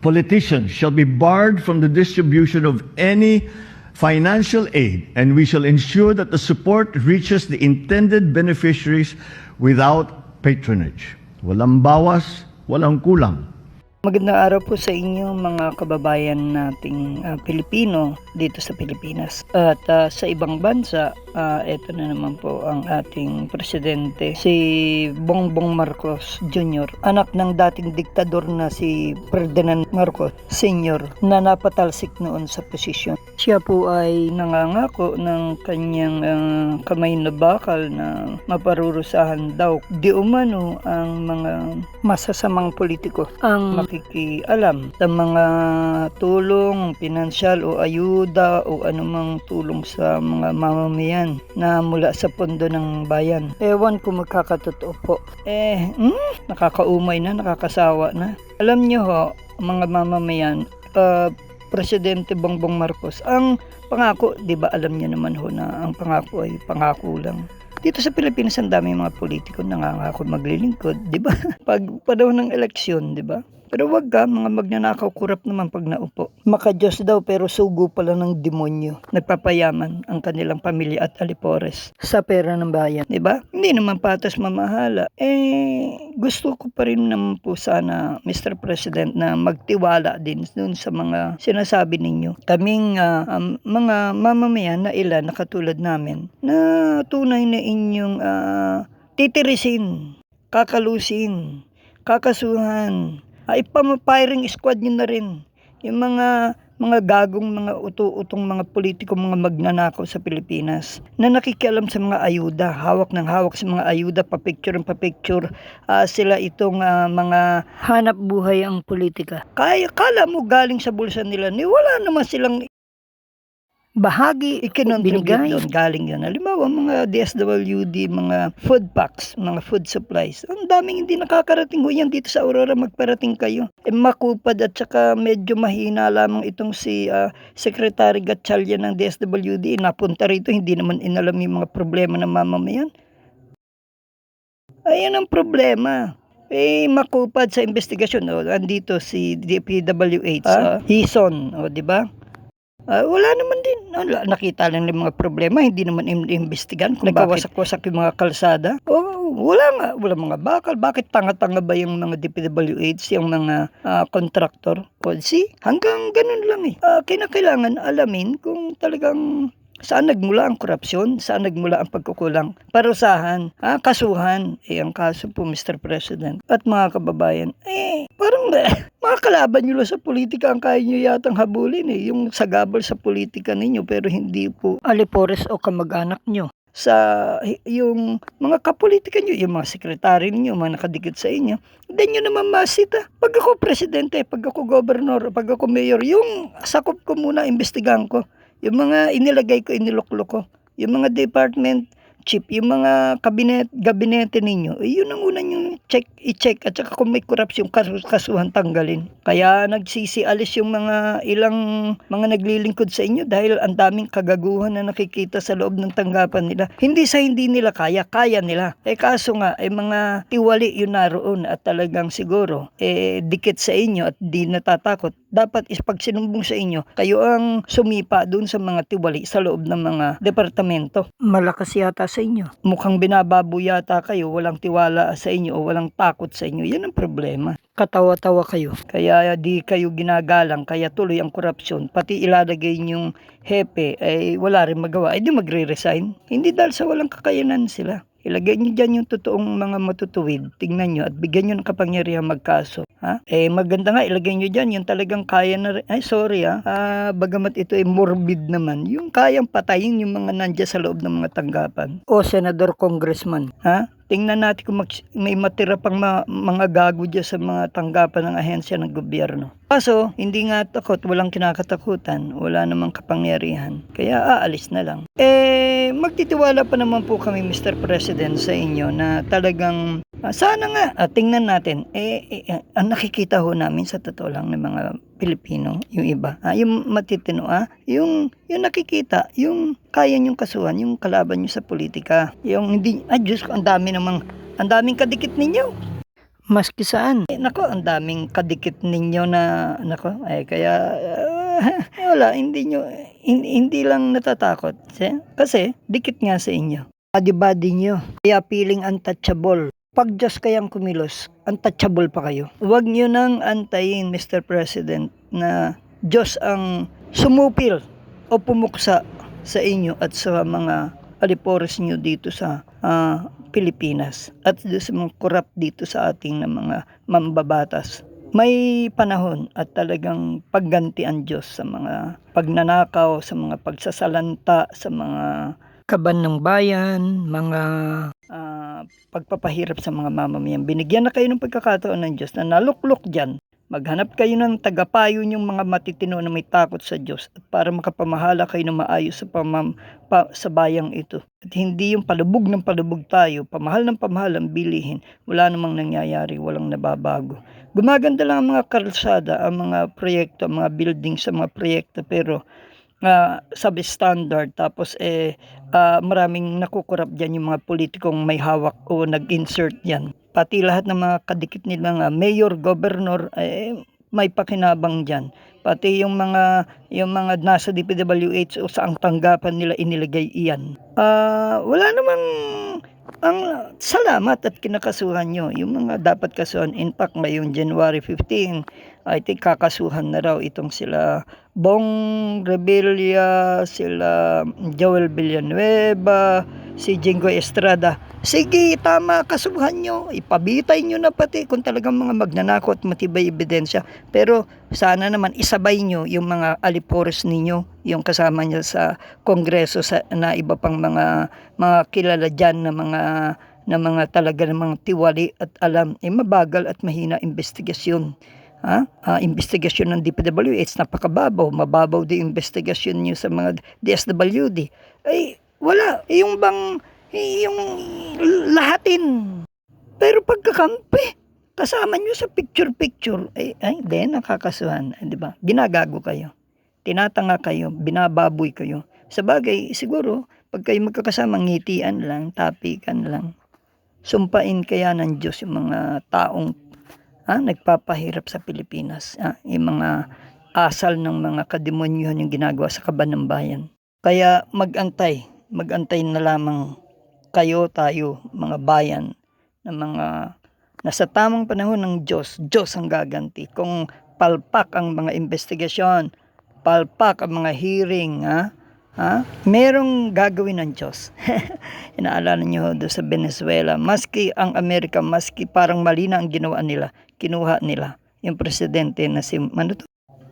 politicians shall be barred from the distribution of any financial aid, and we shall ensure that the support reaches the intended beneficiaries without patronage. Walang bawas, walang kulang. Magandang araw po sa inyo mga kababayan nating Pilipino dito sa Pilipinas. At sa ibang bansa, ito na naman po ang ating presidente, si Bongbong Marcos Jr., anak ng dating diktador na si Ferdinand Marcos Sr. na napatalsik noon sa posisyon. Siya po ay nangangako ng kanyang kamay na bakal na maparurusahan daw di umano ang mga masasamang politiko ang makikialam sa mga tulong, pinansyal o ayuda o anumang tulong sa mga mamamayan na mula sa pondo ng bayan. Ewan kung magkakatotoo po. Nakakaumay na, nakakasawa na. Alam nyo ho, mga mamamayan, Presidente Bongbong Marcos, ang pangako, di ba alam niyo naman ho na ang pangako ay pangako lang. Dito sa Pilipinas, ang dami mga politiko nangangako maglilingkod, di ba? Pag panahon ng eleksyon, di ba? Pero wag ka, mga magnanakaw, kurap naman pag naupo. Maka-Diyos daw pero sugo pala ng demonyo. Nagpapayaman ang kanilang pamilya at alipores sa pera ng bayan, di ba? Hindi naman patas mamahala. Gusto ko pa rin naman po sana, Mr. President, na magtiwala din dun sa mga sinasabi ninyo. Kaming mga mamamayan na ilan na katulad namin na tunay na inyong titirisin, kakalusin, kakasuhan, ipama-firing squad nyo na rin yung mga gagong, mga uto-utong mga politiko, mga magnanakaw sa Pilipinas na nakikialam sa mga ayuda, hawak ng hawak sa mga ayuda, pa-picture. Sila itong mga hanap buhay ang politika. Kala mo galing sa bulsa nila, wala naman silang bahagi ikinontribute doon, galing yun. Halimbawa, mga DSWD, mga food packs, mga food supplies. Ang daming hindi nakakarating ho yan dito sa Aurora, magparating kayo. Makupad at saka medyo mahina lamang itong si Secretary Gatchalian ng DSWD. Napunta rito, hindi naman inalam yung mga problema ng mamamayan. Ayan ang problema. Makupad sa investigasyon. Andito si DPWH, Hison, di ba? Wala naman din. Nakita lang ng mga problema, hindi naman imbestigan kung nagkawasak-wasak yung mga kalsada. Wala mga bakal. Bakit tanga-tanga ba yung mga DPWH, yung mga kontraktor? Hanggang ganun lang kinakailangan alamin kung talagang saan nagmula ang korupsyon, saan nagmula ang pagkukulang. Parusahan, kasuhan. Ang kaso po, Mr. President at mga kababayan, parang mga kalaban nyo lang sa politika ang kaya nyo yatang habulin yung sagabal sa politika ninyo, pero hindi po alipores o kamag-anak nyo sa yung mga kapolitika nyo, yung mga sekretary ninyo, mga nakadikit sa inyo. Hindi nyo naman masita. Pag ako presidente, pag ako gobernador, pag ako mayor, yung sakop ko muna, imbestigahan ko. Yung mga inilagay ko, iniluklok ko. Yung mga department chief, yung mga gabinete ninyo, yun ang una nyo i-check at saka kung may korupsyon, kasuhan tanggalin. Kaya nagsisialis yung mga ilang mga naglilingkod sa inyo dahil ang daming kagaguhan na nakikita sa loob ng tanggapan nila. Hindi nila kaya nila. Kaso nga, mga tiwali yun naroon at talagang siguro, dikit sa inyo at di natatakot. Dapat pag sinumbong sa inyo, kayo ang sumipa dun sa mga tiwali sa loob ng mga departamento. Malakas yata sa inyo. Mukhang binababo yata kayo, walang tiwala sa inyo o walang takot sa inyo. Yan ang problema. Katawa-tawa kayo. Kaya di kayo ginagalang, kaya tuloy ang korupsyon. Pati ilalagay niyong hepe, wala rin magawa. Di magre-resign. Hindi dahil sa walang kakayanan sila. Ilagay niyo dyan yung totoong mga matutuwid. Tingnan nyo at bigyan nyo ng kapangyarihan magkaso. Maganda nga, ilagay nyo dyan yung talagang kaya na rin. Bagamat ito ay morbid naman. Yung kayang patayin yung mga nandiyan sa loob ng mga tanggapan. O senador, congressman. Tingnan natin kung may matira pang mga gago dyan sa mga tanggapan ng ahensya ng gobyerno. Kaso, hindi nga takot, walang kinakatakutan, wala namang kapangyarihan. Kaya aalis na lang. Magtitiwala pa naman po kami, Mr. President, sa inyo na talagang sana nga, tingnan natin. Ang nakikita ho namin sa totoo lang ng mga Pilipino, yung iba, yung matitino, yung nakikita, yung kaya nyong kasuhan, yung kalaban nyo sa politika, yung hindi, Diyos ko, ang daming kadikit ninyo. Maski saan. Nako, ang daming kadikit ninyo na, nako, kaya, wala, hindi lang natatakot. Kasi, dikit nga sa inyo. Body-body nyo. Kaya feeling untouchable. Pag Diyos kayang kumilos, untouchable pa kayo. Huwag nyo nang antayin, Mr. President, na Diyos ang sumupil o pumuksa sa inyo at sa mga alipores nyo dito sa Pilipinas at sa mga korap dito sa ating na mga mambabatas. May panahon at talagang pagganti ang Diyos sa mga pagnanakaw, sa mga pagsasalanta, sa mga kaban ng bayan, mga pagpapahirap sa mga mamamayan. Binigyan na kayo ng pagkakataon ng Diyos na naluklok dyan. Maghanap kayo ng tagapayo niyong mga matitino na may takot sa Diyos at para makapamahala kayo ng maayos sa bayang ito. At hindi yung palubog ng palubog tayo, pamahal ng pamahal ang bilihin, wala namang nangyayari, walang nababago. Gumaganda lang ang mga kalsada, ang mga proyekto, ang mga buildings sa mga proyekto, pero substandard, tapos maraming nakukurap dyan yung mga politikong may hawak o nag-insert yan. Pati lahat ng mga kadikit nilang mayor, governor, may pakinabang dyan. Pati yung mga nasa DPWH o saang tanggapan nila inilagay iyan. Wala namang salamat at kinakasuhan nyo. Yung mga dapat kasuhan, in fact, ngayong January 15, I think kakasuhan na raw itong sila Bong Revilla, sila Joel Villanueva, si Jinggoy Estrada. Sige, tama, kasuhan nyo. Ipabitay nyo na pati kung talagang mga magnanako at matibay ebidensya. Pero sana naman isabay nyo yung mga alipores ninyo, yung kasama nyo sa Kongreso na iba pang mga kilala dyan na mga talaga ng mga tiwali at alam. Mabagal at mahina investigasyon. Investigasyon ng DPWH napakababaw, mababaw din investigasyon niyo sa mga DSWD. Wala, yung lahatin. Pero pagkakampi, kasama niyo sa picture, hindi, nakakasuhan, di ba? Ginagago kayo, tinatanga kayo, binababoy kayo. Sa bagay, siguro, pag kayo magkakasama, ngitian lang, tapikan lang. Sumpain kaya ng Diyos yung mga taong nagpapahirap sa Pilipinas. Yung mga asal ng mga kademonyohan yung ginagawa sa kaban ng bayan. Kaya magantay na lamang kayo, tayo, mga bayan, na mga nasa tamang panahon ng Diyos ang gaganti. Kung palpak ang mga investigasyon, palpak ang mga hearing, merong gagawin ng Diyos. Inaalala nyo doon sa Venezuela, maski ang Amerika, maski parang mali na ang ginawa nila, kinuha nila yung presidente na si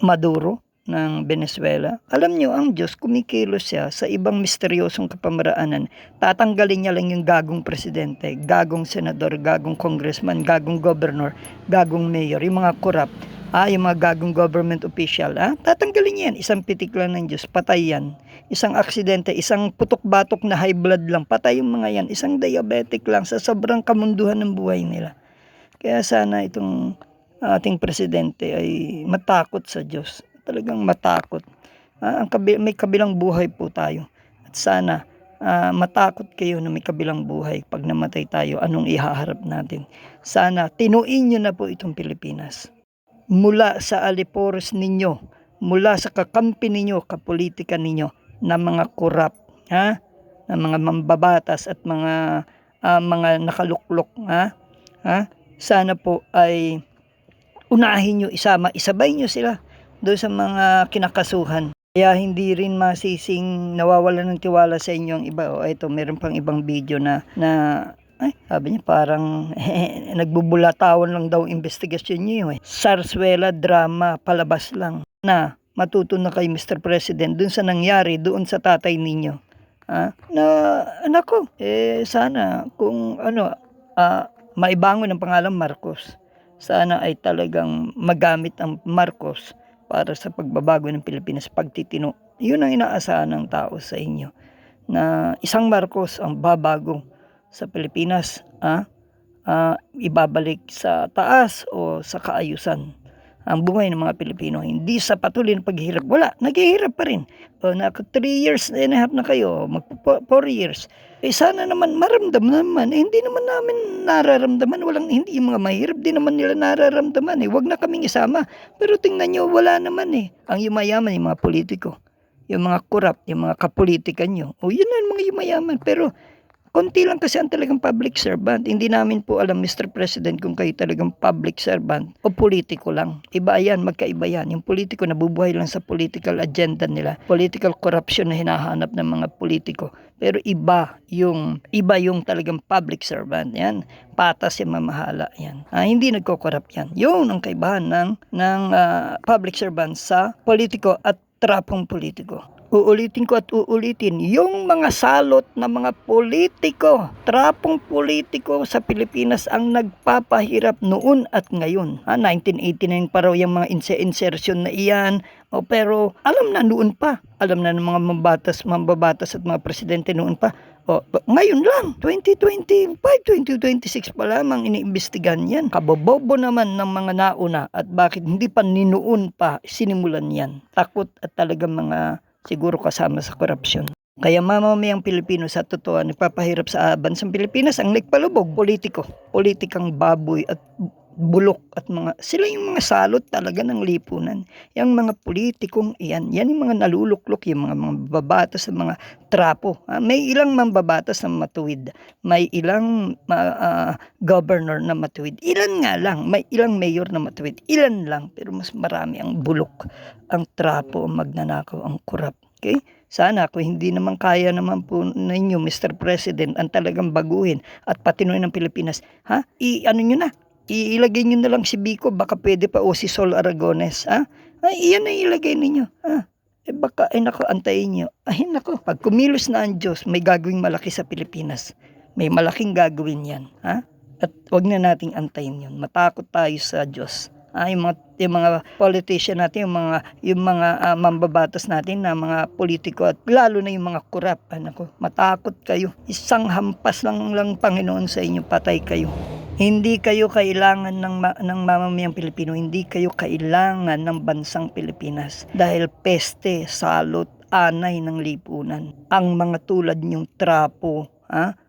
Maduro ng Venezuela. Alam nyo, ang Diyos kumikilos siya sa ibang misteryosong kapamaraanan. Tatanggalin niya lang yung gagong presidente, gagong senador, gagong congressman, gagong governor, gagong mayor, yung mga korap, yung mga gagong government official, tatanggalin niya yan. Isang pitik lang ng Diyos, patay yan. Isang aksidente, isang putok-batok na high blood lang, patay yung mga yan. Isang diabetic lang sa sobrang kamunduhan ng buhay nila. Kaya sana itong ating presidente ay matakot sa Diyos. Talagang matakot. May kabilang buhay po tayo. At sana matakot kayo na may kabilang buhay. Pag namatay tayo, anong ihaharap natin? Sana tinuin nyo na po itong Pilipinas. Mula sa alipores ninyo, mula sa kakampi ninyo, kapolitika ninyo, na mga korap, na mga mambabatas at mga nakaluklok, sana po ay unahin nyo, isabay nyo sila doon sa mga kinakasuhan. Kaya hindi rin masising nawawalan ng tiwala sa inyo ang iba. Ito, meron pang ibang video na sabi niya parang nagbubulatawan lang daw investigasyon niyo. Sarsuela drama, palabas lang. Na matuto na kay Mr. President doon sa nangyari doon sa tatay ninyo. Sana kung maibangon ang pangalan Marcos, sana ay talagang magamit ang Marcos para sa pagbabago ng Pilipinas, pagtitino. Yun ang inaasahan ng tao sa inyo, na isang Marcos ang babago sa Pilipinas, ibabalik sa taas o sa kaayusan ang buhay ng mga Pilipino, hindi sa patuloy na paghihirap. Wala, naghihirap pa rin. 3 years and a half na kayo, 4 years. Sana naman maramdaman naman. Hindi naman namin nararamdaman. Hindi yung mga mahirap din naman nila nararamdaman. Huwag na kaming isama. Pero tingnan nyo, wala naman Ang yumayaman, yung mga politiko. Yung mga corrupt, yung mga kapolitikan nyo. Yun na yung mga yumayaman. Pero konti lang kasi ang talagang public servant. Hindi namin po alam, Mr. President, kung kayo talagang public servant o politiko lang. Iba yan, magkaiba yan. Yung politiko nabubuhay lang sa political agenda nila. Political corruption na hinahanap ng mga politiko. Pero iba yung talagang public servant. Yan, patas yung mamahala. Yan. Hindi nagko-corrupt yan. Yun ang kaibahan ng public servant sa politiko at trapong politiko. Uulitin ko at uulitin, yung mga salot na mga politiko, trapong politiko sa Pilipinas ang nagpapahirap noon at ngayon. 1989 pa raw yung mga insertion na iyan, pero alam na noon pa. Alam na ng mga mambabatas at mga presidente noon pa. Ngayon lang, 2025, 2026 pa lamang iniimbestigan yan. Kabobobo naman ng mga nauna at bakit hindi pa ninuon pa sinimulan yan. Takot at talagang mga siguro kasama sa korupsyon. Kaya mamamayang Pilipino sa totoo nagpapahirap sa bansang Pilipinas ang nagpalubog, politiko. Politikang baboy at bulok at sila yung mga salot talaga ng lipunan. Yung mga politikong yan yung mga naluluklok, yung mga mambabatas ng mga trapo. May ilang mambabatas na matuwid. May ilang governor na matuwid. Ilan nga lang. May ilang mayor na matuwid. Ilan lang. Pero mas marami ang bulok, ang trapo, ang magnanakaw, ang korap. Okay? Sana kung hindi naman kaya naman po ninyo, Mr. President, ang talagang baguhin at patinuin ng Pilipinas, nyo na. Ilagay nyo na lang si Biko, baka pwede pa si Sol Aragones. Iyan na ilagay ninyo. Nako, antayin nyo. Nako, pag kumilos na ang Diyos, may gagawing malaki sa Pilipinas. May malaking gagawin yan. At wag na nating antayin yun. Matakot tayo sa Diyos. Yung mga politician natin, yung mga mambabatas natin na mga politiko at lalo na yung mga korap. Matakot kayo. Isang hampas lang Panginoon sa inyo, patay kayo. Hindi kayo kailangan ng mamamayang Pilipino, hindi kayo kailangan ng bansang Pilipinas dahil peste, salot, anay ng lipunan. Ang mga tulad niyong trapo,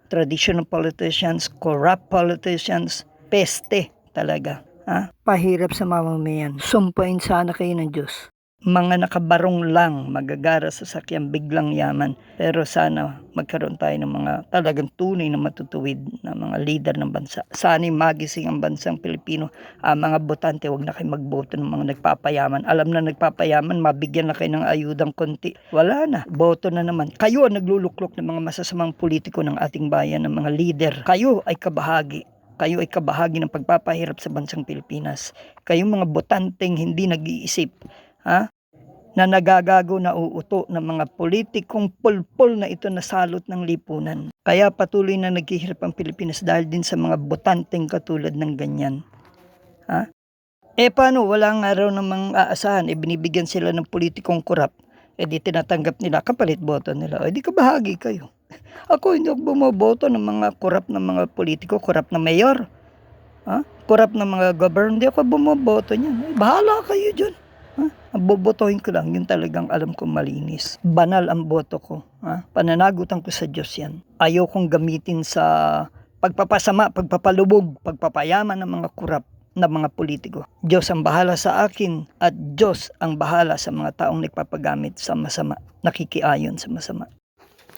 traditional politicians, corrupt politicians, peste talaga. Pahirap sa mamamayan. Sumpain sana kayo ng Diyos. Mga nakabarong lang, magagara sa sakyan, biglang yaman. Pero sana magkaroon tayo ng mga talagang tunay na matutuwid na mga leader ng bansa. Sana magising ang bansang Pilipino. Mga botante, wag na kayo magboto ng mga nagpapayaman. Alam na nagpapayaman, mabigyan na kayo ng ayudang konti. Wala na, boto na naman. Kayo ang nagluluklok ng mga masasamang politiko ng ating bayan, ng mga leader. Kayo ay kabahagi. Kayo ay kabahagi ng pagpapahirap sa bansang Pilipinas. Kayong mga botanteng hindi nag-iisip, na nagagago na uuto ng mga politikong pulpul na ito na salot ng lipunan. Kaya patuloy na naghihirap ang Pilipinas dahil din sa mga botanteng katulad ng ganyan. Paano? Walang araw namang aasahan. Binibigyan sila ng politikong korap. Di tinatanggap nila, kapalit boto nila. Di kabahagi kayo. Ako hindi ako bumoboto ng mga korap na mga politiko, korap na mayor. Korap na mga governor. Hindi ako bumoboto niyan. Bahala kayo dyan. Ang bobotohin ko lang, yung talagang alam kong malinis. Banal ang boto ko. Pananagutan ko sa Diyos yan. Ayaw kong gamitin sa pagpapasama, pagpapalubog, pagpapayaman ng mga kurap na mga politiko. Diyos ang bahala sa akin at Diyos ang bahala sa mga taong nagpapagamit sa masama, nakikiayon sa masama.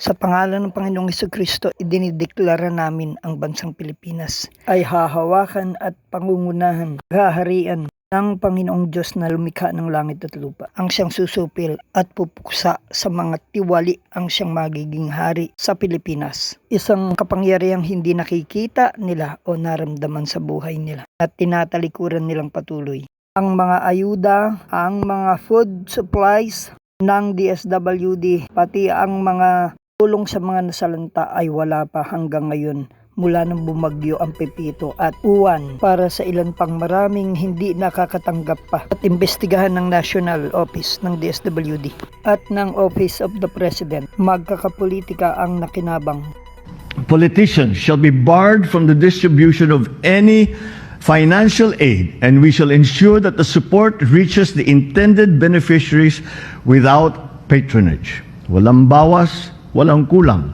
Sa pangalan ng Panginoong Hesukristo, idinideklara namin ang bansang Pilipinas ay hahawakan at pangungunahan, haharian ng Panginoong Diyos na lumikha ng langit at lupa. Ang siyang susupil at pupuksa sa mga tiwali ang siyang magiging hari sa Pilipinas. Isang kapangyarihang hindi nakikita nila o naramdaman sa buhay nila at tinatalikuran nilang patuloy. Ang mga ayuda, ang mga food supplies ng DSWD, pati ang mga tulong sa mga nasalanta ay wala pa hanggang ngayon mula nang bumagyo ang Pepito at Uwan para sa ilan pang maraming hindi nakakatanggap pa at imbestigahan ng National Office ng DSWD at ng Office of the President. Magkakapolitika ang nakinabang. Politicians shall be barred from the distribution of any financial aid, and we shall ensure that the support reaches the intended beneficiaries without patronage. Walang bawas, walang kulang.